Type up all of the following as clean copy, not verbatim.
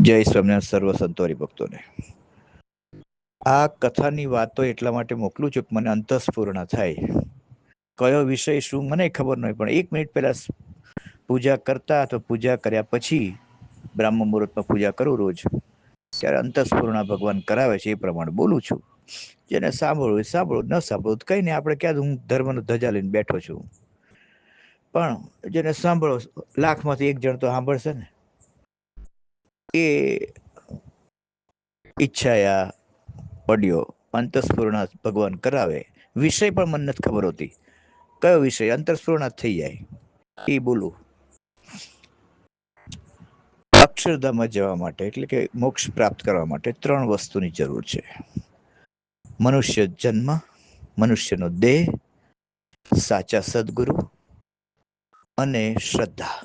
જય સ્વામિનારાયણ સર્વ સંતોરી ભક્તોને. આ કથાની વાતો એટલા માટે મોકલું છું કે મને અંતસ્ફૂર્ણ થાય. કયો વિષય શું મને ખબર નહીં, પણ 1 મિનિટ પહેલા પૂજા કરતા અથવા પૂજા કર્યા પછી બ્રાહ્મ મુહૂર્તમાં પૂજા કરું રોજ, ત્યારે અંતસ્ફૂર્ણા ભગવાન કરાવે છે એ પ્રમાણે બોલું છું. જેને સાંભળવું સાંભળવું, ન સાંભળવું કઈ નહીં. આપણે ક્યાં હું ધર્મનો ધજા લઈને બેઠો છું, પણ જેને સાંભળો 1,00,000માંથી 1 જણ તો સાંભળશે ને. એ ઈચ્છાયા ઓડિયો અંતસ્ફૂર્ણા ભગવાન કરાવે. વિષય પણ મને નથી ખબર હોતી કયો વિષય, અંતસ્ફૂર્ણા થઈ જાય એ બોલું. અક્ષરધામમાં જવા માટે, એટલે કે મોક્ષ પ્રાપ્ત કરવા માટે 3 વસ્તુની જરૂર છે: મનુષ્ય જન્મ, મનુષ્યનો દેહ, સાચા સદગુરુ અને શ્રદ્ધા.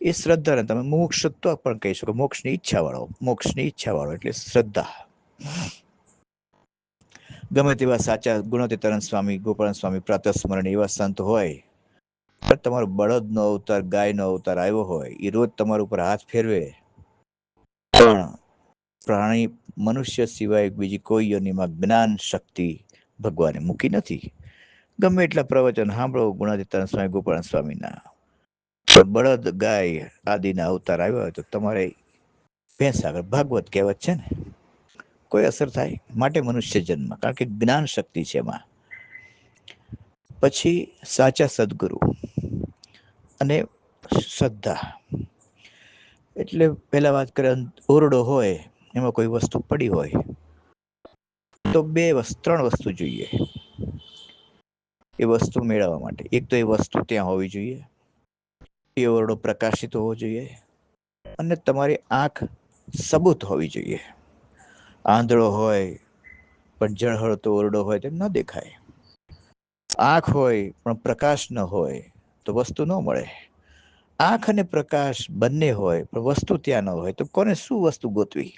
એ શ્રદ્ધાને તમે મોક્ષત્વ પણ કહી શકો. મોક્ષની ઈચ્છા વાળો એટલે શ્રદ્ધા. ગમે તેવા સાચા ગુણોતીતાનંદ સ્વામી, ગોપાલ સ્વામી, પ્રાતઃસ્મરણ એવા સંત હોય, પણ તમારો બળદનો અવતાર, ગાયનો અવતાર આવ્યો હોય, એ રોજ તમારા ઉપર હાથ ફેરવે, પણ પ્રાણી મનુષ્ય સિવાય બીજી કોઈ યોનિમાં જ્ઞાન શક્તિ ભગવાને મૂકી નથી. ગમે એટલા પ્રવચન સાંભળો ગુણાતીતાનંદ સ્વામી, ગોપાલ સ્વામીના, બળદ ગાય આદિના અવતાર આવ્યા હોય તો તમારે ભેંસ આગળ ભાગવત કહેવત છે ને, કોઈ અસર થાય? માટે મનુષ્ય જન્મ, કારણ કે જ્ઞાન શક્તિ છે એમાં. પછી સાચા સદગુરુ અને શ્રદ્ધા. એટલે પેલા વાત કરીએ, ઓરડો હોય એમાં કોઈ વસ્તુ પડી હોય તો 3 વસ્તુ જોઈએ એ વસ્તુ મેળવવા માટે. એક તો એ વસ્તુ ત્યાં હોવી જોઈએ, એ ઓરડો પ્રકાશિત હોવો જોઈએ, અને તમારી આંખ સબૂત હોવી જોઈએ. આંધળો હોય પણ ઝળહળતો ઓરડો હોય તો ન દેખાય. આંખ હોય પણ પ્રકાશ ન હોય તો વસ્તુ ન મળે. આંખ અને પ્રકાશ બંને હોય પણ વસ્તુ ત્યાં ન હોય તો કોને શું વસ્તુ ગોતવી?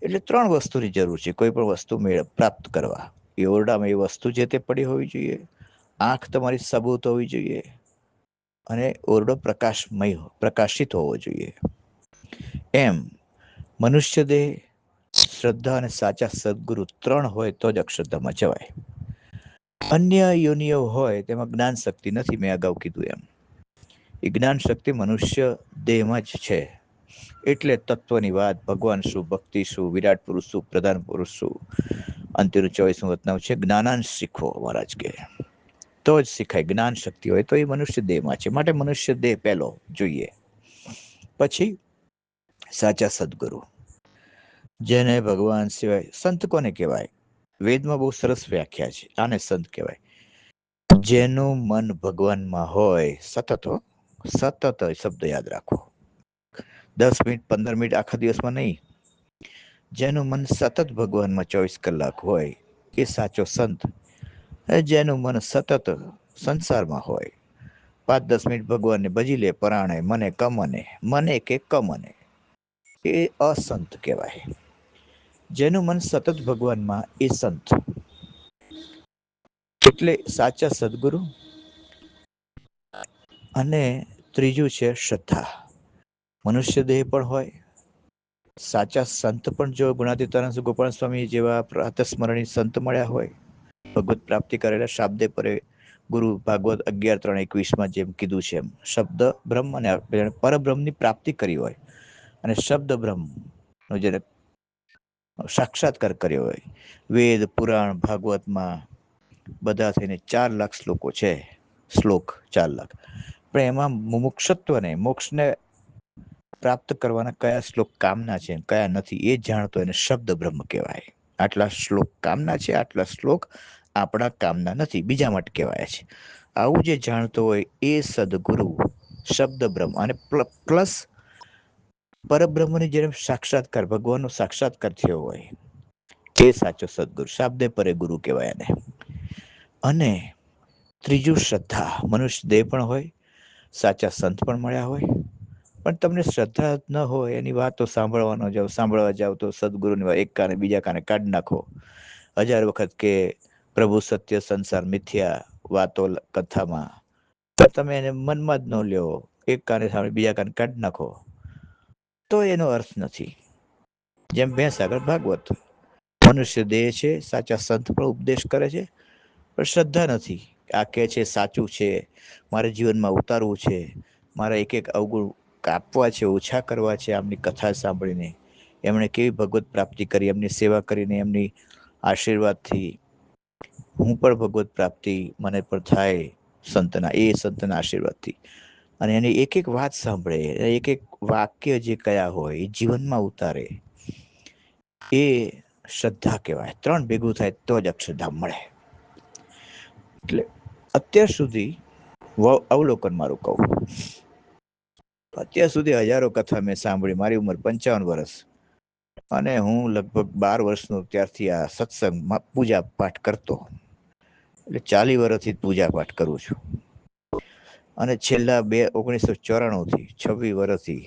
એટલે 3 વસ્તુની જરૂર છે કોઈ પણ વસ્તુ પ્રાપ્ત કરવા. એ ઓરડામાં એ વસ્તુ જે તે પડી હોવી જોઈએ, આંખ તમારી સબૂત હોવી જોઈએ, અને ઓરડો પ્રકાશિત હોવો જોઈએ. એમ મનુષ્ય દેહ, શ્રદ્ધા અને સાચા સદગુરુ 3 હોય તો જ અક્ષરધામમાં જવાય. અન્ય યોનિઓ હોય તેમાં જ્ઞાન શક્તિ નથી. મેં અગાઉ કીધું એમ, એ જ્ઞાન શક્તિ મનુષ્ય દેહમાં જ છે. એટલે તત્વની વાત, ભગવાન શું, ભક્તિ શું, વિરાટ પુરુષ શું, પ્રધાન પુરુષ શું, અંત્યનું 24મું વતનામ છે, જ્ઞાનાંશ શીખો મહારાજ કે, તો જ શીખાય. જ્ઞાન શક્તિ હોય તો એ મનુષ્ય દેહમાં છે. માટે મનુષ્ય દેહ પહેલો જોઈએ. પછી સાચા સદગુરુ, જેને ભગવાન સિવાય. સંત કોને કહેવાય? વેદમાં બહુ સરસ વ્યાખ્યા છે. આને સંત કહેવાય જેનું મન ભગવાનમાં હોય. સતત શબ્દ યાદ રાખો. 10 મિનિટ 15 મિનિટ આખા દિવસમાં નહીં. જેનું મન સતત ભગવાનમાં 24 કલાક હોય એ સાચો સંત. જેનું મન સતત સંસારમાં હોય, 5-10 મિનિટ ભગવાનને ભજી લે પરાણે, મને કે કમને, એ અસંત કહેવાય. જેનું મન સતત ભગવાનમાં એ સંત. એટલે સાચા સદગુરુ. અને ત્રીજું છે શ્રદ્ધા. મનુષ્ય દેહ પણ હોય, સાચા સંત પણ જો ગુણાતીતાનંદ ગોપાલ સ્વામી જેવા પ્રાતસ્મરણી સંત મળ્યા હોય, ભગવત પ્રાપ્તિ કરેલા, શાબ્દે પરે ગુરુ, ભાગવત 11.3.21 જેમ કીધું છે એમ, શબ્દ બ્રહ્મ અને પરબ્રહ્મની પ્રાપ્તિ કરી હોય, અને શબ્દ બ્રહ્મ જેને સાક્ષાત્કાર કર્યો હોય. વેદ, પુરાણ, ભાગવતમાં બધા થઈને 4 લાખ શ્લોક 4 લાખ. પણ એમાં મુમુક્ષત્વને, મોક્ષને પ્રાપ્ત કરવાના કયા શ્લોક કામના છે, કયા નથી, એ જાણતો એને શબ્દ બ્રહ્મ કહેવાય. આટલા શ્લોક કામના છે, આટલા શ્લોક આપણા કામના નથી, બીજા માટે કહેવાય છે. આવું જે જાણતો હોય એ સદગુરુ, શબ્દ બ્રહ્મ. અને પ્લસ પરબ્રહ્મની જેમ સાક્ષાત્કાર, ભગવાનનો સાક્ષાત્કાર થયો હોય, એ સાચો સદગુરુ. શાબ્દે પરે ગુરુ કહેવાય એને. અને ત્રીજું શ્રદ્ધા. મનુષ્ય દેહ પણ હોય, સાચા સંત પણ મળ્યા હોય, પણ તમને શ્રદ્ધા ન હોય, એની વાતો સાંભળવા જાવ તો સદગુરુની વાત એક કાને બીજા કાને કાઢી નાખો. 1000 વખત કે પ્રભુ સત્ય, સંસાર મિથ્યા વાતો કથામાં, તમે એને મનમાં જ ન લ્યો. એક કાને સાંભળી બીજા કાને કાઢી નાખો. તો એનો અર્થ નથી. જેમ ભેંસ આગળ ભાગવત, મનુષ્ય દેહ છે, સાચા સંત પણ ઉપદેશ કરે છે, પણ શ્રદ્ધા નથી. આ કે છે સાચું છે, મારે જીવનમાં ઉતારવું છે, મારા એક એક અવગુણ કાપવા છે, ઓછા કરવા છે. આમની કથા સાંભળીને એમણે કેવી ભગવત પ્રાપ્તિ કરી, એમની સેવા કરીને, એમની આશીર્વાદથી હું પણ ભગવત પ્રાપ્તિ મને પણ થાય સંતના આશીર્વાદથી. અને એની એક એક વાત સાંભળે, એક એક વાક્ય જે કયા હોય એ જીવનમાં ઉતારે, એ શ્રદ્ધા કહેવાય. 3 ભેગું થાય તો જ અક્ષરધામ મળે. એટલે અત્યાર સુધી અવલોકન મારું કહું, અત્યાર સુધી હજારો કથા મેં સાંભળી. મારી ઉંમર 55 વર્ષ, અને હું લગભગ 12 વર્ષનો ત્યારથી આ સત્સંગમાં પૂજા પાઠ કરતો. એટલે 40 વર્ષથી પૂજા પાઠ કરું છું. અને છેલ્લા 1994 થી 26 વર્ષથી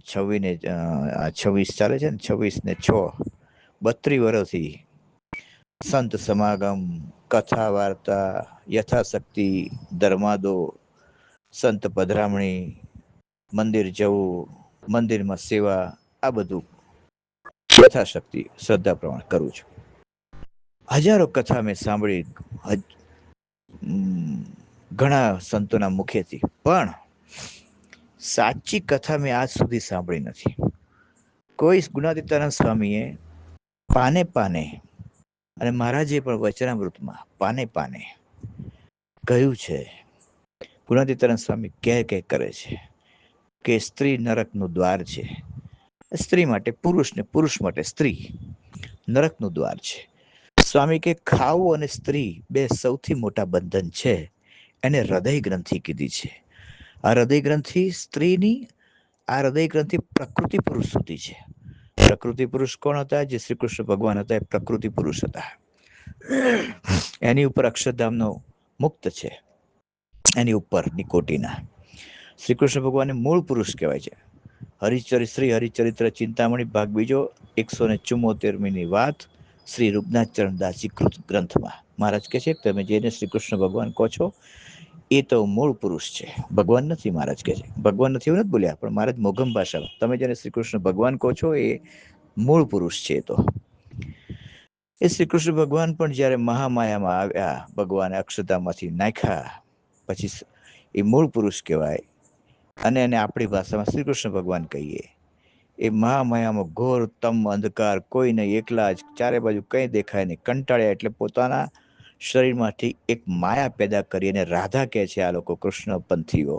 26 ચાલે છે ને, 26 ને 6 32 વર્ષથી સંત સમાગમ, કથા વાર્તા, યથાશક્તિ, ધર્માદો, સંત પધરામણી, મંદિર જવું, મંદિરમાં સેવા, આ બધું યથાશક્તિ શ્રદ્ધા પ્રમાણે કરું છું. હજારો કથા મેં સાંભળી ઘણા સંતોના મુખેથી, પણ સાચી કથા મેં આજ સુધી સાંભળી નથી. કોઈ ગુણાતીતાનંદ સ્વામીએ પાને પાને, અને મહારાજે પણ વચનામૃતમાં પાને પાને કહ્યું છે, ગુણાતીતાનંદ સ્વામી કહે કરે છે કે સ્ત્રી નરકનું દ્વાર છે. સ્ત્રી માટે પુરુષ ને પુરુષ માટે સ્ત્રી નરકનું દ્વાર છે. સ્વામી કે ખાવું અને સ્ત્રી બે સૌથી મોટા બંધન છે. એને હૃદય ગ્રંથિ કીધી છે. આ હૃદય ગ્રંથિ સ્ત્રીની, આ હૃદય ગ્રંથિ પ્રકૃતિ પુરુષ સુધી છે. પ્રકૃતિ પુરુષ કોણ હતા? જે શ્રી કૃષ્ણ ભગવાન હતા, એ પ્રકૃતિ પુરુષ હતા. એની ઉપર અક્ષરધામનો મુક્ત છે, એની ઉપરની કોટીના. શ્રી કૃષ્ણ ભગવાનને મૂળ પુરુષ કહેવાય છે. શ્રી હરિચરિત્ર ચિંતામણી ભાગ બીજો 174મી વાત શ્રી રૂપનાથ ચરણદાસજી કૃત ગ્રંથમાં મહારાજ કહે છે, તમે જેને શ્રી કૃષ્ણ ભગવાન કહો છો એ તો મૂળ પુરુષ છે, ભગવાન નથી. મહારાજ કહે છે ભગવાન નથી એવું નથી બોલ્યા, પણ મહારાજ મોગમ ભાષામાં તમે જેને શ્રી કૃષ્ણ ભગવાન કહો છો એ મૂળ પુરુષ છે. તો એ શ્રી કૃષ્ણ ભગવાન પણ જયારે મહામાયામાં આવ્યા, ભગવાને અક્ષરધામમાંથી નાખ્યા, પછી એ મૂળ પુરુષ કહેવાય. અને એને આપણી ભાષામાં શ્રી કૃષ્ણ ભગવાન કહીએ. એ મહામાયામાં ઘોર તમ અંધકાર, કોઈ નહીં, એકલા જ, ચારે બાજુ કંઈ દેખાય નહીં, કંટાળ્યા એટલે પોતાના શરીરમાંથી એક માયા પેદા કરી, અને રાધા કહે છે આ લોકો કૃષ્ણ પંથીઓ.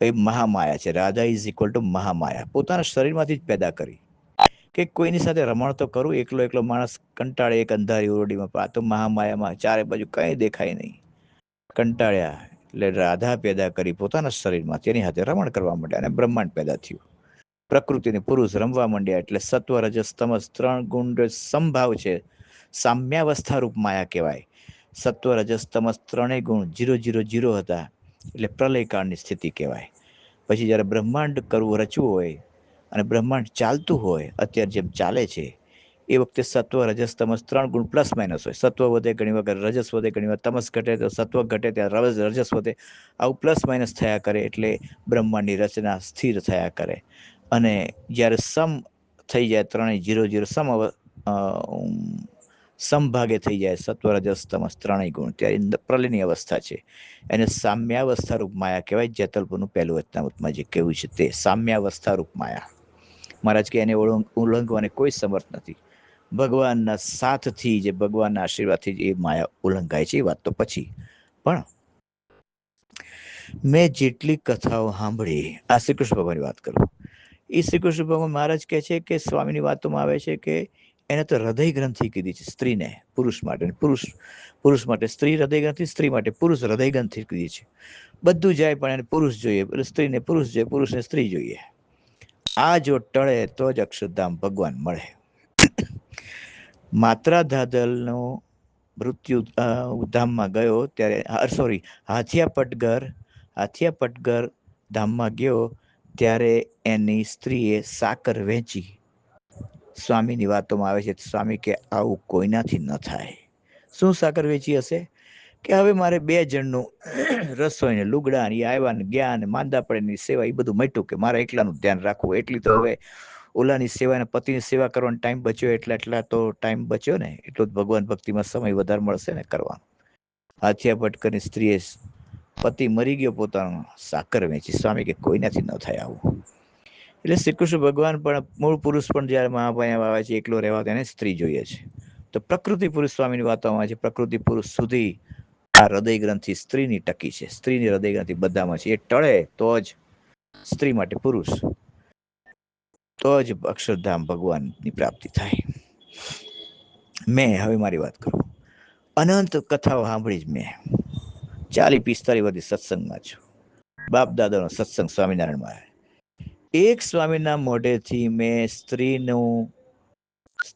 એ મહામાયા છે. Radha is equal to Mahamaya. પોતાના શરીરમાંથી જ પેદા કરી કે કોઈની સાથે રમણ તો કરું, એકલો એકલો માણસ કંટાળે એક અંધારી ઓરડીમાં. આ તો મહામાયામાં ચારે બાજુ કંઈ દેખાય નહીં, કંટાળ્યા એટલે રાધા પેદા કરી પોતાના શરીરમાં, તેની સાથે રમણ કરવા માંડ્યા, અને બ્રહ્માંડ પેદા થયું. પ્રકૃતિને પુરુષ રમવા માંડ્યા, એટલે સત્વ રજસ તમસ 3 ગુણ સમભાવ છે. સામ્યાવસ્થા રૂપ માયા કહેવાય. સત્વ રજસ તમસ 3 ગુણ 0 હતા, એટલે પ્રલયકાળની સ્થિતિ કહેવાય. પછી જયારે બ્રહ્માંડ કરવું, રચવું હોય, અને બ્રહ્માંડ ચાલતું હોય, અત્યારે જેમ ચાલે છે, એ વખતે સત્વ રજસ તમસ 3 ગુણ પ્લસ માઇનસ હોય. સત્વ વધે ઘણી વખત, રજસ વધે ઘણી વાર, તમસ ઘટે તો સત્વ ઘટે, ત્યારે રજસ વધે. આવું પ્લસ માઇનસ થયા કરે, એટલે બ્રહ્માંડની રચના સ્થિર થયા કરે. અને જ્યારે સમ થઈ જાય, 3 સમભાગે થઈ જાય, સત્વ રજસ તમસ 3 ગુણ, ત્યારે પ્રલયની અવસ્થા છે. એને સામ્યાવસ્થા રૂપ માયા કહેવાય. જેતલપુરનું પહેલું વચનામૃતમાં જે કેવું છે તે સામ્યાવસ્થા રૂપ માયા. મહારાજ કે એને ઉલ્લંઘવાને કોઈ સમર્થ નથી. ભગવાનના સાથથી, જે ભગવાનના આશીર્વાદથી એ માયા ઉલ્લંઘાય છે, એ વાત તો પછી. પણ મેં જેટલી કથાઓ સાંભળી, આ શ્રી કૃષ્ણ ભગવાનની વાત કરું, એ શ્રી કૃષ્ણ ભગવાન મહારાજ કહે છે કે સ્વામીની વાતોમાં આવે છે કે એને તો હૃદય ગ્રંથિ કીધી છે સ્ત્રીને, પુરુષ માટે. પુરુષ માટે સ્ત્રી હૃદય ગ્રંથિ, સ્ત્રી માટે પુરુષ હૃદય ગ્રંથિ કીધી છે. બધું જાય પણ એને પુરુષ જોઈએ, સ્ત્રીને પુરુષ જોઈએ, પુરુષને સ્ત્રી જોઈએ. આ જો ટળે તો જ અક્ષરધામ ભગવાન મળે. માત્રા ધાદલનો મૃત્યુ ધામમાં ગયો ત્યારે, હાથિયા પટગર ધામમાં ગયો ત્યારે એની સ્ત્રીએ સાકર વેચી. સ્વામીની વાતોમાં આવે છે, સ્વામી કે આવું કોઈનાથી ન થાય. શું સાકર વેચી હશે? કે હવે મારે 2 જણનું રસોઈ ને લુગડા ને આવ્યા ને ગયા ને માંદા પડે સેવા એ બધું મટ્યું કે મારે એકલાનું ધ્યાન રાખવું. એટલી તો હવે ઓલાની સેવા ને પતિની સેવા કરવાનો ટાઈમ બચ્યો એટલા તો ટાઈમ બચ્યો ને એટલો જ ભગવાન ભક્તિમાં સમય વધારે મળશે ને કરવાનો. હાથિયા ભટકરની સ્ત્રીએ પતિ મરી ગયો પોતાનો સાકર વેચી. સ્વામી કે કોઈનાથી ન થાય આવું. એટલે શ્રી કૃષ્ણ ભગવાન પણ મૂળ પુરુષ પણ જયારે મહામાયા આવે છે એકલો રહેવા તેને સ્ત્રી જોઈએ છે. તો પ્રકૃતિ પુરુષ સ્વામીની વાતોમાં છે પ્રકૃતિ પુરુષ સુધી આ હૃદય ગ્રંથિ સ્ત્રીની ટકી છે. સ્ત્રીની હૃદય ગ્રંથિ બધામાં છે. એ ટળે તો જ સ્ત્રી માટે પુરુષ, તો જ અક્ષરધામ ભગવાનની પ્રાપ્તિ થાય. મેં હવે મારી વાત કરું. અનંત કથાઓ સાંભળી જ મેં 40-45 વર્ષથી સત્સંગમાં છું. બાપ દાદાનો સત્સંગ સ્વામિનારાયણમાં. એક સ્વામીના મોઢેથી મેં સ્ત્રીનું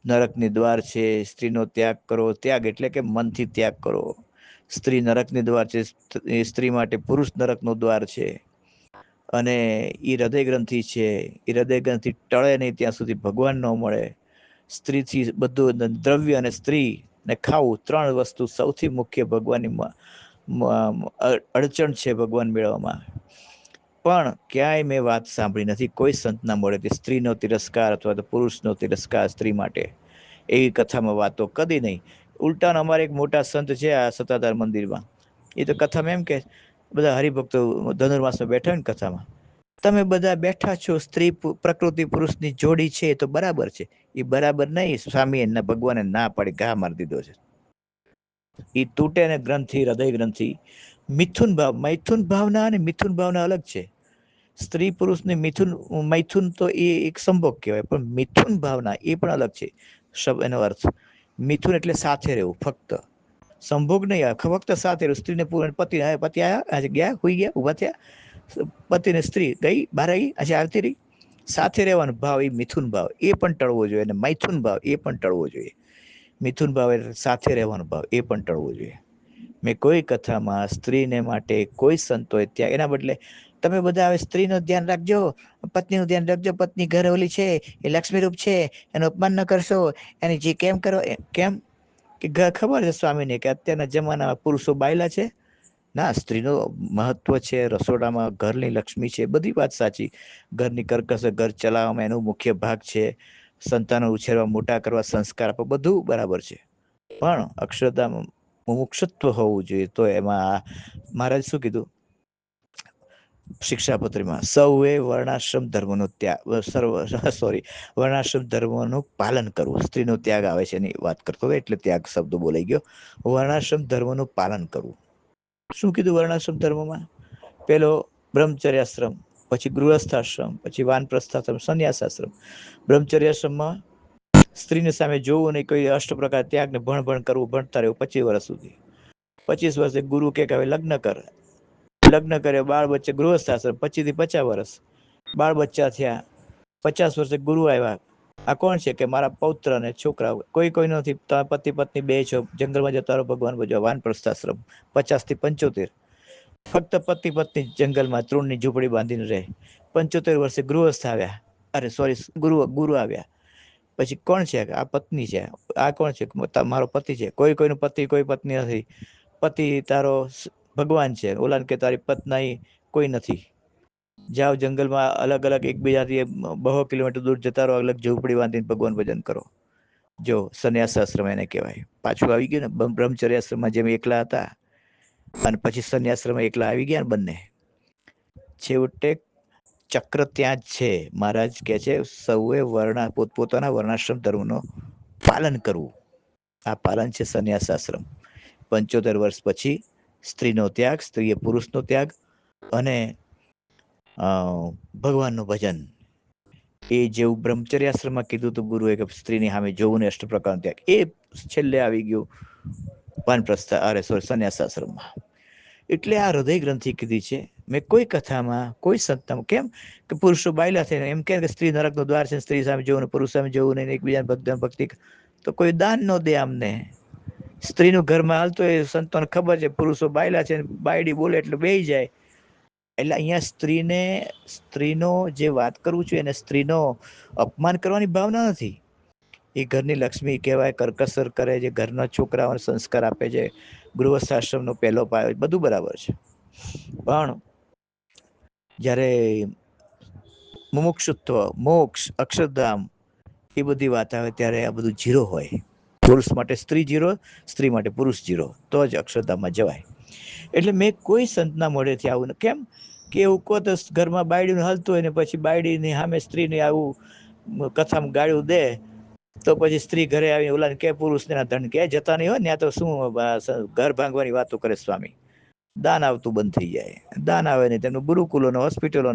નરકની દ્વાર છે, સ્ત્રીનો ત્યાગ કરો. ત્યાગ એટલે કે મનથી ત્યાગ કરો. સ્ત્રી નરકની દ્વાર છે, સ્ત્રી માટે પુરુષ નરકનો દ્વાર છે. અને એ હૃદય ગ્રંથિ છે. એ હૃદય ગ્રંથિ ટળે નહીં ત્યાં સુધી ભગવાન ન મળે. સ્ત્રીથી બધું દ્રવ્ય અને સ્ત્રી ને ખાવું 3 વસ્તુ સૌથી મુખ્ય ભગવાનની અડચણ છે ભગવાન મેળવવામાં. પણ ક્યાંય મેં વાત સાંભળી નથી કોઈ સંતના મળે કે સ્ત્રીનો તિરસ્કાર અથવા તો પુરુષનો તિરસ્કાર સ્ત્રી માટે. એવી કથામાં વાતો કદી નહીં. ઉલટાનો અમારે એક મોટા સંત છે આ સત્તાધાર મંદિરમાં. એ તો કથામાં એમ કે બધા હરિભક્તો ધનુર્માસમાં બેઠા હોય ને કથામાં, તમે બધા બેઠા છો સ્ત્રી પ્રકૃતિ પુરુષની જોડી છે તો બરાબર છે. એ બરાબર નહીં. સ્વામી ભગવાને ના પાડી ઘા મારી દીધો છે. એ તૂટે ને ગ્રંથિ હૃદય ગ્રંથિ મિથુન ભાવ, મૈથુન ભાવના અને મિથુન ભાવના અલગ છે. સ્ત્રી પુરુષની મૈથુન તો એ એક સંભોગ કહેવાય, પણ મિથુન ભાવના એ પણ અલગ છે. એનો અર્થ મિથુન એટલે સાથે રહેવું, ફક્ત સંભોગ નહીં. ફક્ત સાથે રહેવું. સ્ત્રીને પતિ આવ્યા, આજે ગયા, હુઈ ગયા, ઉભા થયા, પતિને સ્ત્રી ગઈ બહાર આવી, આજે આવતી રહી, સાથે રહેવાનો ભાવ એ મિથુન ભાવ એ પણ ટળવો જોઈએ. અને મૈથુન ભાવ એ પણ ટળવો જોઈએ. મિથુન ભાવ એટલે સાથે રહેવાનો ભાવ એ પણ ટળવો જોઈએ. મેં કોઈ કથામાં સ્ત્રીને માટે કોઈ સંતોએ ત્યાં એના બદલે તમે બધા હવે સ્ત્રીનું ધ્યાન રાખજો, પત્નીનું ધ્યાન રાખજો, પત્ની ઘર ઓલી છે એ લક્ષ્મીરૂપ છે, એનું અપમાન ન કરશો, એની જે કેમ કરો કેમ કે ખબર છે સ્વામીને કે અત્યારના જમાનામાં પુરુષો બાયલા છે. ના, સ્ત્રીનું મહત્વ છે. રસોડામાં ઘરની લક્ષ્મી છે. બધી વાત સાચી. ઘરની કરકસર ઘર ચલાવવામાં એનો મુખ્ય ભાગ છે. સંતાનો ઉછેરવા, મોટા કરવા, સંસ્કાર આપવા, બધું બરાબર છે. પણ અક્ષરધામ મુમુક્ષુત્વ હોવું જોઈએ. તો એમાં મહારાજ શું કીધું શિક્ષાપત્રીમાં? સૌએ વર્ણાશ્રમ ધર્મનો વર્ણાશ્રમ ધર્મનું પાલન કરવું. સ્ત્રીનો ત્યાગ આવે છે એની વાત કરતો હતો એટલે ત્યાગ શબ્દ બોલાઈ ગયો. વર્ણાશ્રમ ધર્મનું પાલન કરવું. શું કીધું વર્ણાશ્રમ ધર્મમાં? પેલો બ્રહ્મચર્યાશ્રમ, પછી ગૃહસ્થાશ્રમ, પછી વાનપ્રસ્થાશ્રમ, સંન્યાસાશ્રમ. બ્રહ્મચર્યાશ્રમમાં સ્ત્રીની સામે જોવું નહીં, કોઈ અષ્ટ પ્રકાર ત્યાગને ભણ કરવું, ભણતા રહેવું 25 વર્ષ સુધી. 25 વર્ષે ગુરુ કે હવે લગ્ન કર. લગ્ન કરે, બાળ બચ્ચે, ગૃહસ્થાશ્રમ 25 થી 50 વર્ષ. બાળ બચ્ચા થયા, 50 વર્ષે ગુરુ આવ્યા. આ કોણ છે? કે મારા પૌત્ર અને છોકરા. કોઈ નથી. પતિ પત્ની 2 છો, જંગલમાં જતા રહો, ભગવાન ભજવા. વાનપ્રસ્થાશ્રમ 50 થી 75. ફક્ત પતિ પત્ની જંગલમાં તૃણની ઝૂંપડી બાંધીને રહે. 75 વર્ષે ગૃહસ્થ આવ્યા. અરે સોરી, ગુરુ આવ્યા. પછી કોણ છે? આ પત્ની છે. આ કોણ છે? મારો પતિ છે. કોઈનું પતિ, કોઈ પત્ની નથી. પતિ તારો ભગવાન છે. ઓલાને કે તારી પત્ની કોઈ નથી. જાઓ જંગલમાં અલગ અલગ એકબીજાથી બહુ કિલોમીટર દૂર જતા રહો, અલગ ઝૂંપડી બાંધીને ભગવાન ભજન કરો. જો સંન્યાસ આશ્રમ એને કહેવાય. પાછું આવી ગયું ને બ્રહ્મચર્યાશ્રમમાં જેમ એકલા હતા અને પછી સંન્યાશ્રમમાં એકલા આવી ગયા ને બંને. છેવટે ચક્ર ત્યાં જ છે. મહારાજ કે છે સૌએ પોતપોતાના વર્ણાશ્રમ ધર્મનું પાલન કરવું. આ પાલન છે સંન્યાસ આશ્રમ. 75 વર્ષ પછી સ્ત્રીનો ત્યાગ, સ્ત્રીએ પુરુષનો ત્યાગ અને ભગવાનનું ભજન. એ જેવું બ્રહ્મચર્યાશ્રમમાં કીધું હતું ગુરુએ કે સ્ત્રીની સામે જોવું ને અષ્ટ પ્રકારનો ત્યાગ, એ છેલ્લે આવી ગયું સંન્યાસ આશ્રમમાં. એટલે આ હૃદય ગ્રંથિ કીધી છે. મેં કોઈ કથામાં, કોઈ સંતમાં કેમ કે પુરુષો બાયલા થઈને એમ કે સ્ત્રી નરકનો દ્વાર છે, સ્ત્રી સામે જોવું, પુરુષ સામે જોવું નહીં, એકબીજાને ભક્તિ તો કોઈ દાન ન દે અમને. સ્ત્રીનું ઘરમાં હાલતું હોય, સંતોને ખબર છે પુરુષો બાયલા છે, બાયડી બોલે એટલે બેહી જાય. એટલે અહીંયા સ્ત્રીનો જે વાત કરવું છું એને સ્ત્રીનો અપમાન કરવાની ભાવના નથી. એ ઘરની લક્ષ્મી કહેવાય, કરકસર કરે છે, ઘરના છોકરાઓને સંસ્કાર આપે છે, ગૃહસ્થાશ્રમનો પહેલો પાયો, બધું બરાબર છે. પણ જ્યારે મુમુક્ષુત્વ, મોક્ષ, અક્ષરધામ એ બધી વાત આવે ત્યારે આ બધું જીરો હોય. પુરુષ માટે સ્ત્રી જીરો, સ્ત્રી માટે પુરુષ જીરો, તો જ અક્ષરધામમાં જવાય. એટલે મેં કોઈ સંતના મોઢેથી આવું કેમ કે એવું કહો તો ઘરમાં બાયડીનું હાલતું હોય ને પછી બાયડીની સામે સ્ત્રીને આવું કથામાં ગાળ્યું દે તો પછી સ્ત્રી ઘરે આવી ઓલા કે પુરુષને ધન કે જતા નહીં હોય ને તો શું ઘર ભાંગવાની વાતો કરે સ્વામી. દાન આવતું બંધ થઈ જાય. દાન આવે ને તેમનું ગુરુકુલો, હોસ્પિટલો,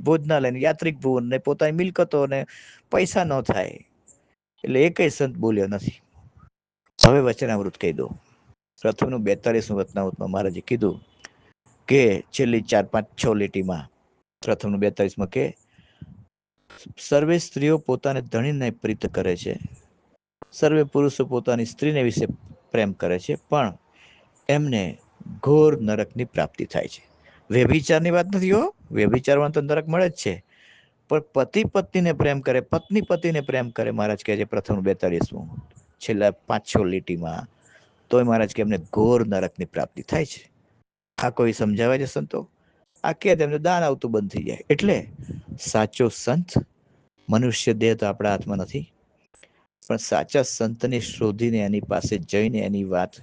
ભોજનાલય, યાત્રિક ભુવન ને પોતાની મિલકતો ને પૈસા ન થાય. એટલે એ કઈ સંત બોલ્યો નથી. હવે વચનામૃત કહી દો. પ્રથમનું 42મું વચનામૃતમાં મહારાજે કીધું કે છેલ્લી 4-5-6 લીટીમાં પ્રથમનું 42માં કે સર્વે સ્ત્રીઓ પોતાને ધણીને પ્રીત કરે છે, સર્વે પુરુષો પોતાની સ્ત્રીને વિશે પ્રેમ કરે છે, પણ એમને ઘોર નરકની પ્રાપ્તિ થાય છે. વ્યભિચારની વાત નથી હો, વ્યભિચારમાં તો નરક મળે જ છે, પણ પતિ પત્નીને પ્રેમ કરે, પત્ની પતિને પ્રેમ કરે, મહારાજ કહે છે પ્રથમ 42મું છેલ્લા 5-6 લીટીમાં, તોય મહારાજ કે એમને ઘોર નરકની પ્રાપ્તિ થાય છે. આ કોઈ સમજાવે છે સંતો? આ કે તેમને દાન આવતું બંધ થઈ જાય. એટલે સાચો સંત, મનુષ્ય દેહ તો આપણા હાથમાં નથી, પણ સાચા સંતને શોધીને એની પાસે જઈને એની વાત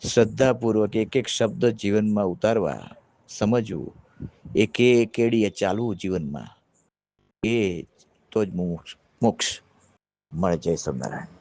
શ્રદ્ધાપૂર્વક એક એક શબ્દ જીવનમાં ઉતારવા, સમજવું, એકે કેડીએ ચાલવું જીવનમાં, એ તો જ મોક્ષ મળે. જય સ્વામિનારાયણ.